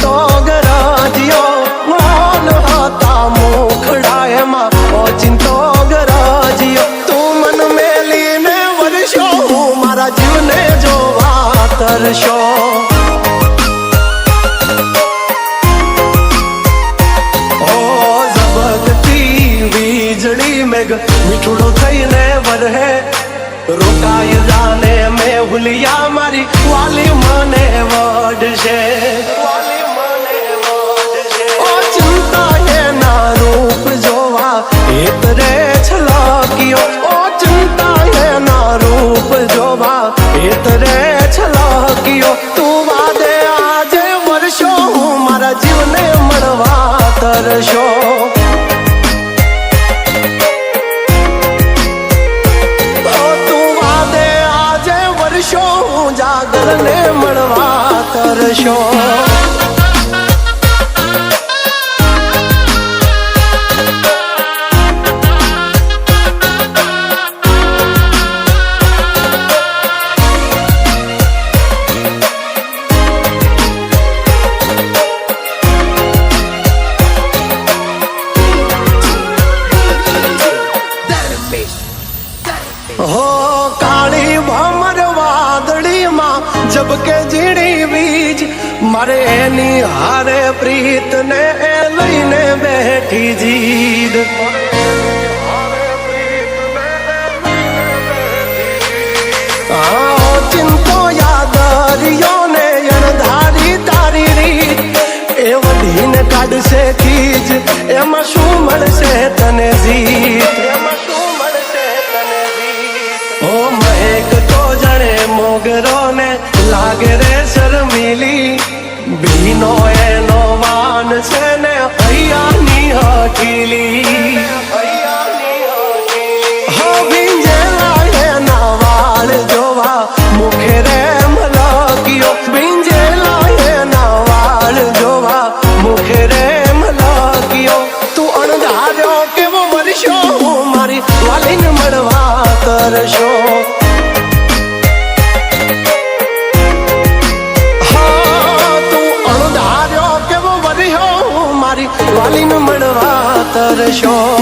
ચિંતો ગરજ્યો મોન હતા મુખડા એમાં ઓ ચિંતો ગરજ્યો તું મન મેલીને વર્ષો હું મારા જીવને જોવા તરશો મીઠુડો થઈને વરહે રોકાઈ જાને મેં ભૂલિયા મારી વાલી મને વડશે ઓ ચિંતા એના રૂપ જોવા એતરે છલક્યો ઓ ચિંતા એના રૂપ જોવા એતરે છલક્યો તું વાદે આજે વર્ષો હું મારા જીવને મળવા તરશો જાગરને મળવા તરશો હો કાળી ભમર વાદળીમાં જબકે ઝીણી બીજ મારે એની હારે પ્રીત ને લઈને બેઠી જીદ ચિંતો યાદરિયો ને અણધારી તારી રીત એ વધીને કાઢશે ખીજ એમાં શું મળશે તને જીત ઓ મહેક તો જણે મોગરો ને લાગે રે શર્મિલી ભીનો એનો વાન છે ને હૈયાની હઠીલી હો ભીંજેલા એના વાળ જોવા મુખે રે મલક્યો ભીંજેલા એના વાળ જોવા મુખે રે મલક્યો તું અણધાર્યો કેવો વર્ષો હું મારી વાલીને મળવા તરશો વાલીને મળવા તરશો